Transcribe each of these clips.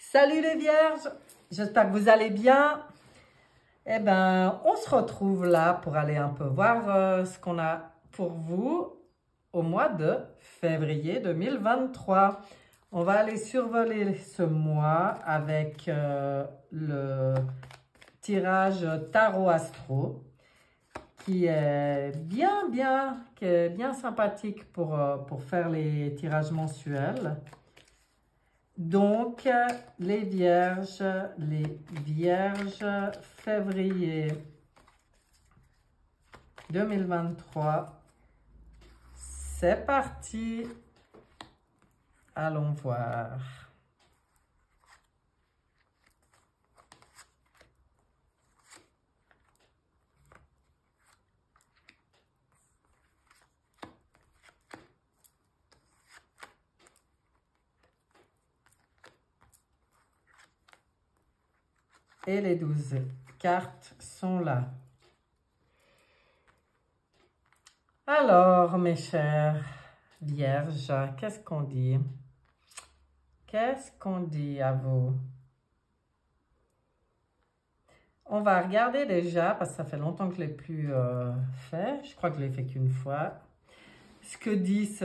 Salut les vierges, j'espère que vous allez bien. Eh ben, on se retrouve là pour aller un peu voir ce qu'on a pour vous au mois de février 2023. On va aller survoler ce mois avec le tirage Tarot Astro qui est bien sympathique pour faire les tirages mensuels. Donc, les vierges, février 2023, c'est parti, allons voir. Et les 12 cartes sont là. Alors, mes chers vierges, qu'est-ce qu'on dit? Qu'est-ce qu'on dit à vous? On va regarder déjà, parce que ça fait longtemps que je ne l'ai plus fait. Je crois que je ne l'ai fait qu'une fois. Ce que disent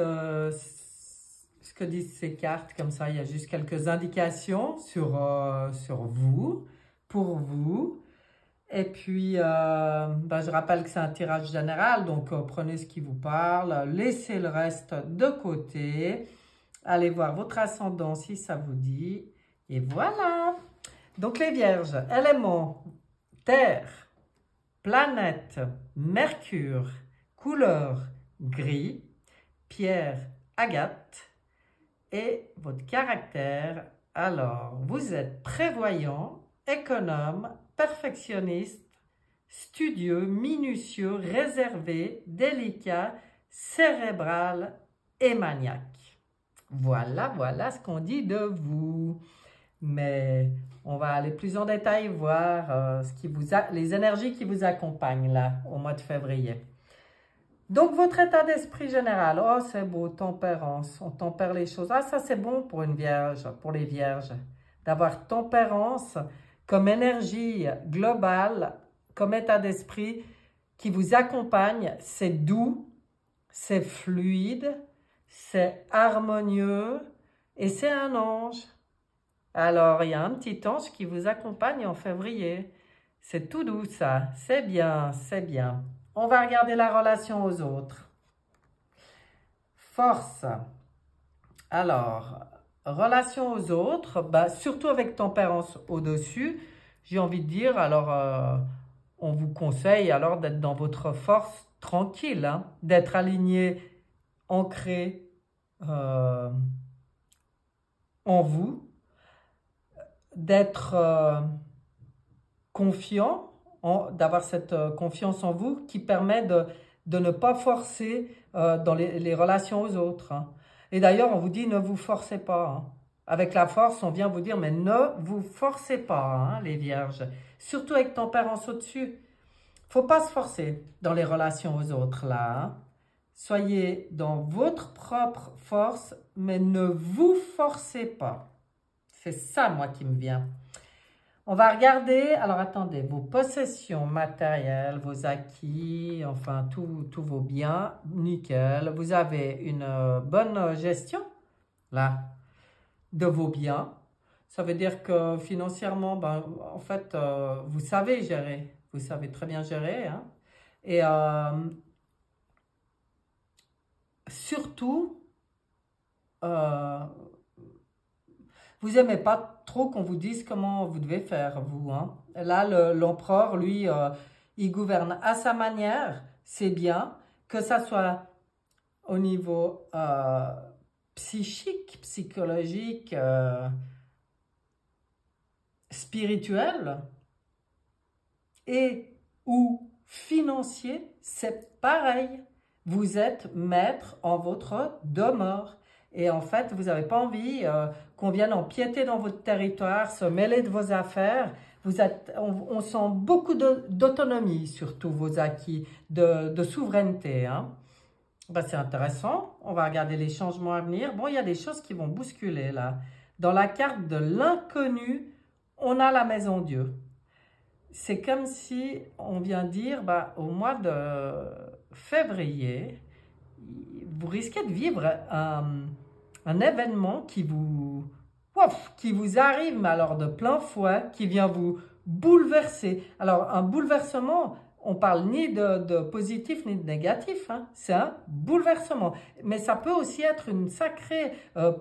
ces cartes, comme ça, il y a juste quelques indications sur vous, pour vous. Et puis, je rappelle que c'est un tirage général, donc prenez ce qui vous parle, laissez le reste de côté. Allez voir votre ascendant si ça vous dit. Et voilà. Donc les vierges, éléments, terre, planète, mercure, couleur, gris, pierre, agate et votre caractère. Alors, vous êtes prévoyant, économe, perfectionniste, studieux, minutieux, réservé, délicat, cérébral et maniaque. Voilà ce qu'on dit de vous. Mais on va aller plus en détail voir les énergies qui vous accompagnent là au mois de février. Donc, votre état d'esprit général, oh c'est beau, tempérance, on tempère les choses. Ah, ça c'est bon pour une vierge, pour les vierges, d'avoir tempérance comme énergie globale, comme état d'esprit qui vous accompagne. C'est doux, c'est fluide, c'est harmonieux et c'est un ange. Alors, il y a un petit ange qui vous accompagne en février. C'est tout doux ça, c'est bien, c'est bien. On va regarder la relation aux autres. Force. Alors, relation aux autres, surtout avec tempérance au-dessus, j'ai envie de dire, alors, on vous conseille alors d'être dans votre force tranquille, hein, d'être aligné, ancré en vous, d'être confiant, d'avoir cette confiance en vous qui permet de ne pas forcer dans les relations aux autres. Hein. Et d'ailleurs, on vous dit ne vous forcez pas. Hein. Avec la force, on vient vous dire mais ne vous forcez pas, hein, les vierges. Surtout avec tempérance au-dessus. Faut pas se forcer dans les relations aux autres là. Hein. Soyez dans votre propre force, mais ne vous forcez pas. C'est ça, moi, qui me vient. On va regarder, alors attendez, vos possessions matérielles, vos acquis, enfin tous vos biens, nickel. Vous avez une bonne gestion, là, de vos biens. Ça veut dire que financièrement, en fait, vous savez gérer. Vous savez très bien gérer. Hein. Et surtout, vous n'aimez pas trop qu'on vous dise comment vous devez faire, vous. Hein. Là, l'empereur, lui, il gouverne à sa manière. C'est bien que ça soit au niveau psychique, psychologique, spirituel et ou financier, c'est pareil. Vous êtes maître en votre demeure. Et en fait, vous n'avez pas envie qu'on vienne empiéter dans votre territoire, se mêler de vos affaires. On sent beaucoup d'autonomie, surtout vos acquis, de souveraineté. Hein. C'est intéressant. On va regarder les changements à venir. Bon, il y a des choses qui vont bousculer là. Dans la carte de l'inconnu, on a la maison Dieu. C'est comme si on vient dire, bah, au mois de février, vous risquez de vivre un événement qui vous arrive, mais alors de plein fouet, qui vient vous bouleverser. Alors, un bouleversement, on parle ni de positif ni de négatif, hein. C'est un bouleversement. Mais ça peut aussi être une sacrée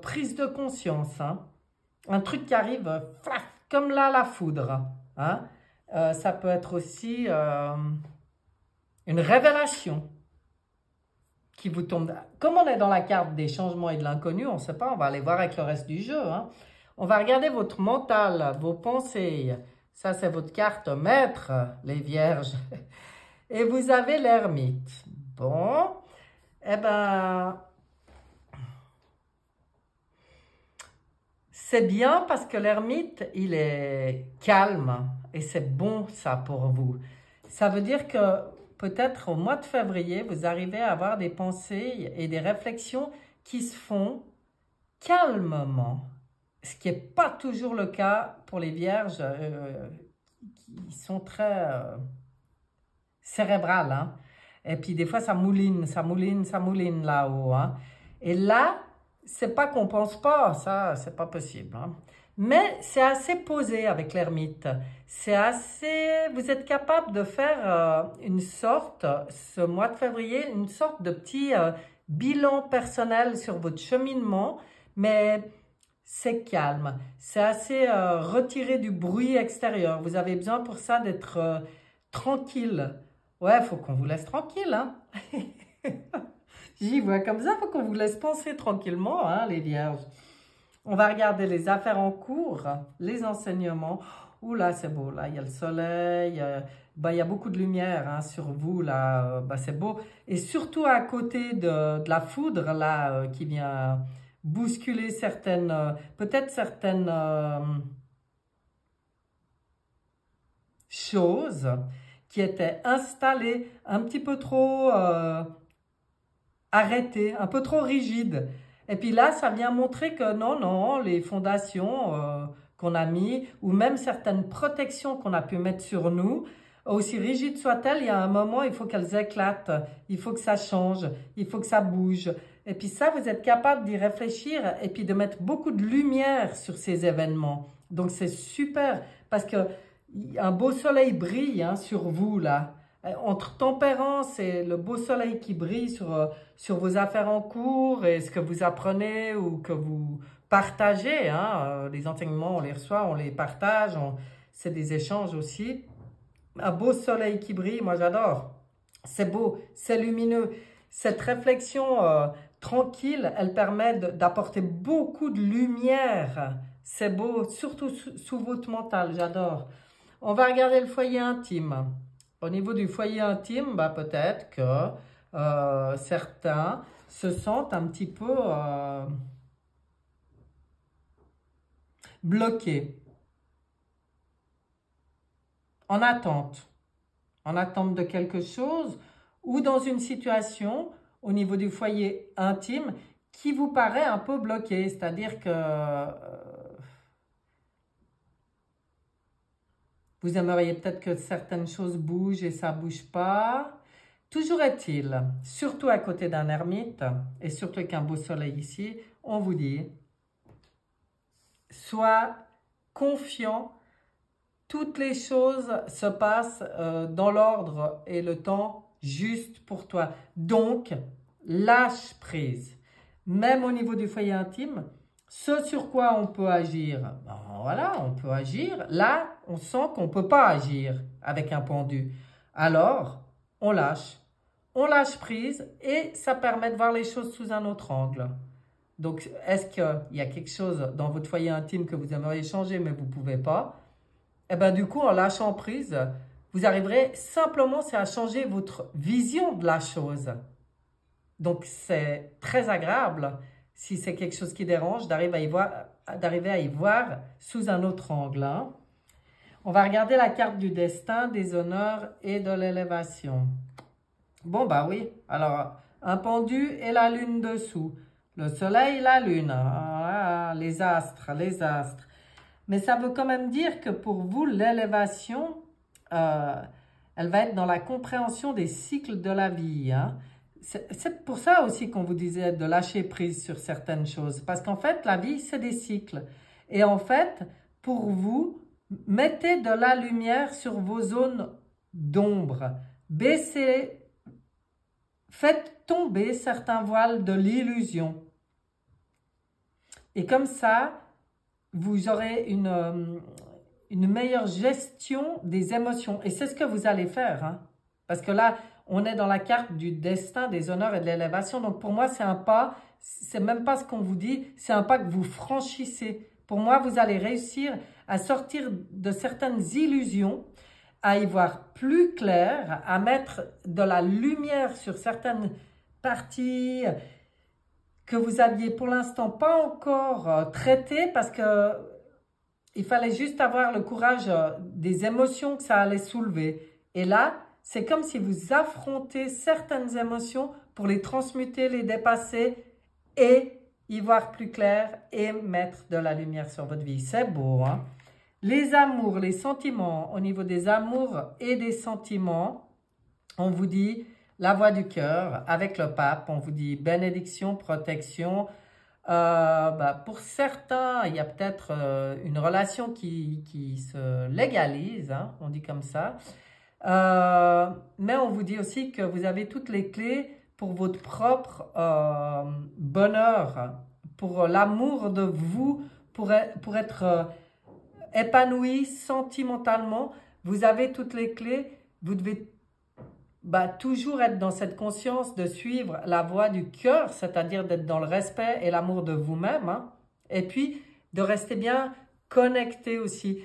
prise de conscience, hein. Un truc qui arrive comme là, la foudre, hein. Ça peut être aussi une révélation qui vous tombe. Comme on est dans la carte des changements et de l'inconnu, on ne sait pas, on va aller voir avec le reste du jeu, hein. On va regarder votre mental, vos pensées. Ça, c'est votre carte maître, les vierges. Et vous avez l'ermite. Bon, eh ben, c'est bien parce que l'ermite, il est calme et c'est bon ça pour vous. Ça veut dire que peut-être au mois de février, vous arrivez à avoir des pensées et des réflexions qui se font calmement. Ce qui n'est pas toujours le cas pour les vierges qui sont très cérébrales, hein. Et puis des fois, ça mouline là-haut, hein. Et là, c'est pas qu'on pense pas, ça, c'est pas possible, hein. Mais c'est assez posé avec l'ermite. C'est assez... Vous êtes capable de faire une sorte, ce mois de février, une sorte de petit bilan personnel sur votre cheminement, mais c'est calme. C'est assez retiré du bruit extérieur. Vous avez besoin pour ça d'être tranquille. Ouais, faut qu'on vous laisse tranquille, hein. J'y vois comme ça, faut qu'on vous laisse penser tranquillement, hein, les vierges. On va regarder les affaires en cours, les enseignements. Ouh là, c'est beau, là, il y a le soleil, il y a beaucoup de lumière, hein, sur vous, là, c'est beau. Et surtout à côté de la foudre, là, qui vient bousculer peut-être certaines choses qui étaient installées un petit peu trop arrêtées, un peu trop rigides. Et puis là, ça vient montrer que non, les fondations qu'on a mis, ou même certaines protections qu'on a pu mettre sur nous, aussi rigides soient-elles, il y a un moment, il faut qu'elles éclatent, il faut que ça change, il faut que ça bouge. Et puis ça, vous êtes capable d'y réfléchir et puis de mettre beaucoup de lumière sur ces événements. Donc c'est super, parce que un beau soleil brille, hein, sur vous, là. Entre tempérance et le beau soleil qui brille sur vos affaires en cours et ce que vous apprenez ou que vous partagez, hein, les enseignements, on les reçoit, on les partage, c'est des échanges aussi. Un beau soleil qui brille, moi j'adore. C'est beau, c'est lumineux. Cette réflexion tranquille, elle permet d'apporter beaucoup de lumière. C'est beau, surtout sous votre mental, j'adore. On va regarder le foyer intime. Au niveau du foyer intime, peut-être que certains se sentent un petit peu bloqués, en attente de quelque chose ou dans une situation au niveau du foyer intime qui vous paraît un peu bloqué, c'est-à-dire que vous aimeriez peut-être que certaines choses bougent et ça ne bouge pas. Toujours est-il, surtout à côté d'un ermite, et surtout avec un beau soleil ici, on vous dit, sois confiant, toutes les choses se passent dans l'ordre et le temps juste pour toi. Donc, lâche prise. Même au niveau du foyer intime, ce sur quoi on peut agir, voilà, on peut agir. Là, on sent qu'on ne peut pas agir avec un pendu. Alors, on lâche prise et ça permet de voir les choses sous un autre angle. Donc, est-ce qu'il y a quelque chose dans votre foyer intime que vous aimeriez changer mais vous ne pouvez pas? Eh bien, du coup, en lâchant prise, vous arriverez simplement à changer votre vision de la chose. Donc, c'est très agréable, si c'est quelque chose qui dérange, d'arriver à y voir sous un autre angle, hein. On va regarder la carte du destin, des honneurs et de l'élévation. Bon, oui. Alors, un pendu et la lune dessous. Le soleil, la lune. Ah, les astres, les astres. Mais ça veut quand même dire que pour vous, l'élévation, elle va être dans la compréhension des cycles de la vie. Hein. C'est pour ça aussi qu'on vous disait de lâcher prise sur certaines choses. Parce qu'en fait, la vie, c'est des cycles. Et en fait, pour vous, mettez de la lumière sur vos zones d'ombre. Baissez, faites tomber certains voiles de l'illusion. Et comme ça, vous aurez une meilleure gestion des émotions. Et c'est ce que vous allez faire. Hein? Parce que là, on est dans la carte du destin, des honneurs et de l'élévation. Donc pour moi, c'est un pas, c'est même pas ce qu'on vous dit, c'est un pas que vous franchissez. Pour moi, vous allez réussir à sortir de certaines illusions, à y voir plus clair, à mettre de la lumière sur certaines parties que vous aviez pour l'instant pas encore traitées parce que il fallait juste avoir le courage des émotions que ça allait soulever. Et là, c'est comme si vous affrontez certaines émotions pour les transmuter, les dépasser et y voir plus clair et mettre de la lumière sur votre vie. C'est beau, hein? Les amours, les sentiments, au niveau des amours et des sentiments, on vous dit la voix du cœur avec le pape, on vous dit bénédiction, protection. Pour certains, il y a peut-être une relation qui se légalise, hein, on dit comme ça. Mais on vous dit aussi que vous avez toutes les clés pour votre propre bonheur, pour l'amour de vous, pour être épanoui sentimentalement. Vous avez toutes les clés, vous devez toujours être dans cette conscience de suivre la voie du cœur, c'est-à-dire d'être dans le respect et l'amour de vous-même, hein, et puis de rester bien connecté aussi.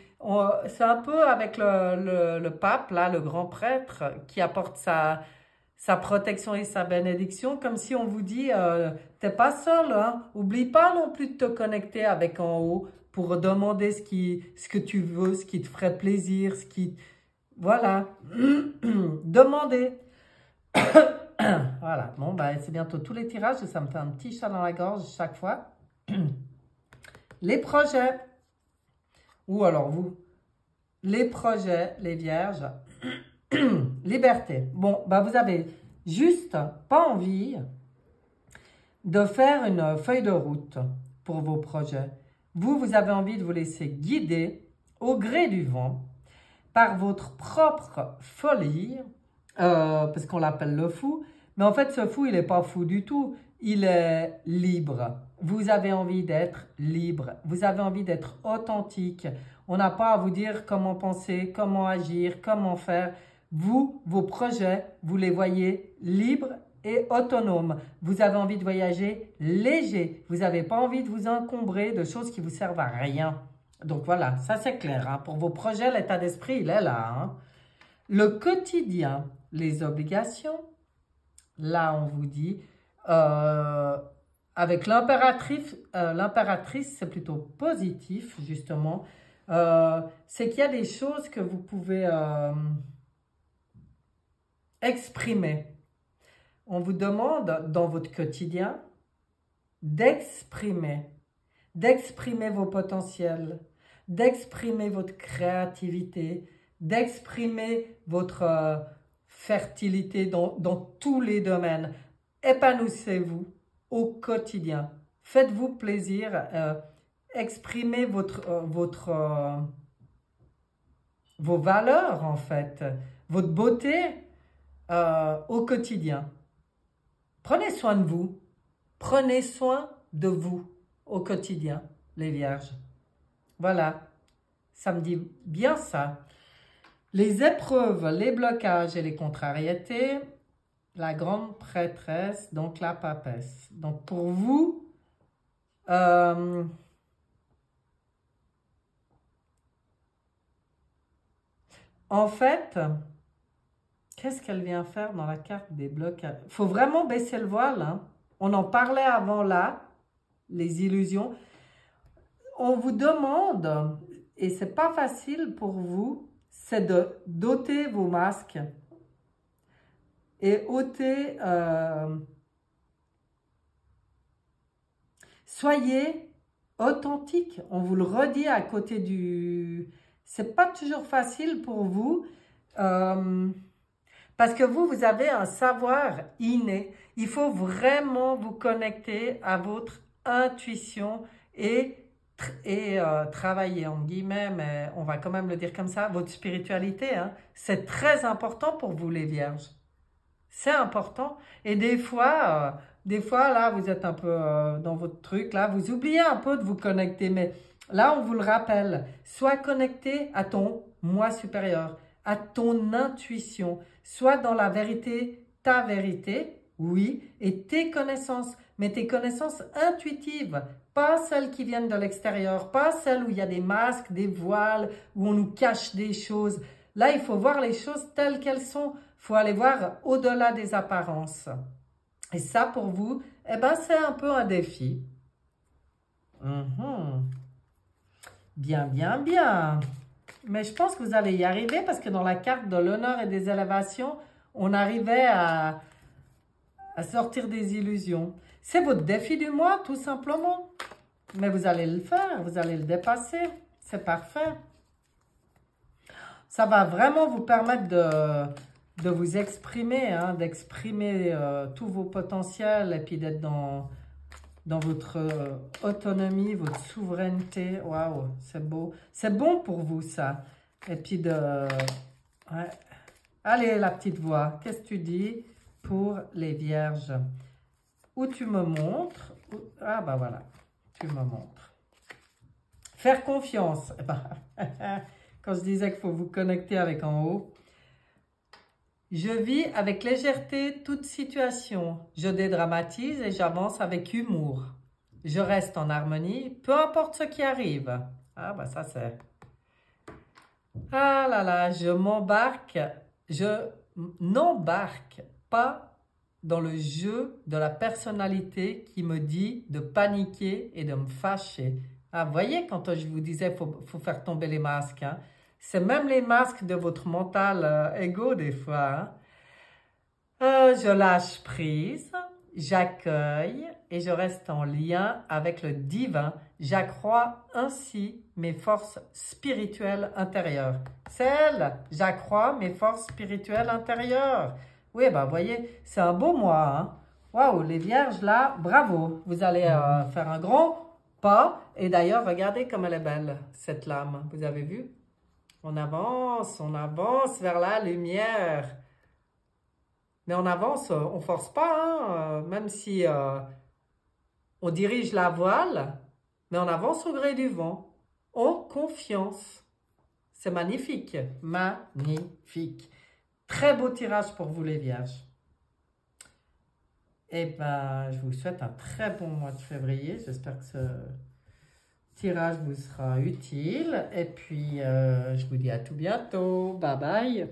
C'est un peu avec le pape, là, le grand prêtre, qui apporte sa protection et sa bénédiction, comme si on vous dit, t'es pas seul, hein, oublie pas non plus de te connecter avec en haut pour demander ce que tu veux, ce qui te ferait plaisir, voilà, demandez. Voilà, bon, c'est bientôt tous les tirages, ça me fait un petit chat dans la gorge chaque fois. Les projets, ou alors vous, les projets, les vierges, liberté. Bon, vous avez juste pas envie de faire une feuille de route pour vos projets. Vous avez envie de vous laisser guider au gré du vent par votre propre folie, parce qu'on l'appelle le fou, mais en fait ce fou il n'est pas fou du tout, il est libre. Vous avez envie d'être libre, vous avez envie d'être authentique, on n'a pas à vous dire comment penser, comment agir, comment faire. Vous, vos projets, vous les voyez libres et autonomes. Vous avez envie de voyager léger, vous n'avez pas envie de vous encombrer de choses qui vous servent à rien. Donc voilà, ça c'est clair. Hein. Pour vos projets, l'état d'esprit, il est là. Hein. Le quotidien, les obligations, là on vous dit, avec l'impératrice, c'est plutôt positif justement. C'est qu'il y a des choses que vous pouvez exprimer. On vous demande dans votre quotidien d'exprimer vos potentiels, d'exprimer votre créativité, d'exprimer votre fertilité dans tous les domaines. Épanouissez-vous au quotidien. Faites-vous plaisir. Exprimez vos valeurs, en fait. Votre beauté au quotidien. Prenez soin de vous. Prenez soin de vous au quotidien, les vierges. Voilà, ça me dit bien ça. Les épreuves, les blocages et les contrariétés, la grande prêtresse, donc la papesse. Donc pour vous, en fait, qu'est-ce qu'elle vient faire dans la carte des blocages? Il faut vraiment baisser le voile. Hein. On en parlait avant là, les illusions. On vous demande, et c'est pas facile pour vous, c'est d'ôter vos masques et ôter... soyez authentique. On vous le redit à côté du... C'est pas toujours facile pour vous parce que vous avez un savoir inné. Il faut vraiment vous connecter à votre intuition et travailler, en guillemets, mais on va quand même le dire comme ça, votre spiritualité. Hein. C'est très important pour vous les vierges. C'est important. Et des fois, là, vous êtes un peu dans votre truc, là, vous oubliez un peu de vous connecter. Mais là, on vous le rappelle. Sois connecté à ton moi supérieur, à ton intuition. Sois dans la vérité, ta vérité, oui, et tes connaissances. Mais tes connaissances intuitives, pas celles qui viennent de l'extérieur, pas celles où il y a des masques, des voiles, où on nous cache des choses. Là, il faut voir les choses telles qu'elles sont. Il faut aller voir au-delà des apparences. Et ça, pour vous, eh ben, c'est un peu un défi. Bien, bien, bien. Mais je pense que vous allez y arriver parce que dans la carte de l'honneur et des élévations, on arrivait à sortir des illusions. C'est votre défi du mois, tout simplement. Mais vous allez le faire, vous allez le dépasser. C'est parfait. Ça va vraiment vous permettre de vous exprimer, hein, d'exprimer tous vos potentiels et puis d'être dans votre autonomie, votre souveraineté. Waouh, c'est beau. C'est bon pour vous, ça. Et puis ouais. Allez, la petite voix, qu'est-ce que tu dis pour les vierges? Où tu me montres? Ah, bah voilà, tu me montres. Faire confiance. Eh ben, quand je disais qu'il faut vous connecter avec en haut. Je vis avec légèreté toute situation. Je dédramatise et j'avance avec humour. Je reste en harmonie, peu importe ce qui arrive. Ah, bah ça c'est... Ah là là, je n'embarque pas dans le jeu de la personnalité qui me dit de paniquer et de me fâcher. Ah, vous voyez, quand je vous disais faut faire tomber les masques, hein? C'est même les masques de votre mental égo des fois. Hein? Je lâche prise, j'accueille et je reste en lien avec le divin. J'accrois ainsi mes forces spirituelles intérieures. C'est elle, j'accrois mes forces spirituelles intérieures. Oui, ben vous voyez, c'est un beau mois. Hein? Waouh, les vierges là, bravo. Vous allez faire un grand pas. Et d'ailleurs, regardez comme elle est belle, cette lame. Vous avez vu? On avance vers la lumière. Mais on avance, on ne force pas, hein, même si on dirige la voile, mais on avance au gré du vent, en confiance. C'est magnifique, magnifique. Très beau tirage pour vous les vierges. Et ben, je vous souhaite un très bon mois de février. J'espère que ce tirage vous sera utile. Et puis, je vous dis à tout bientôt. Bye bye.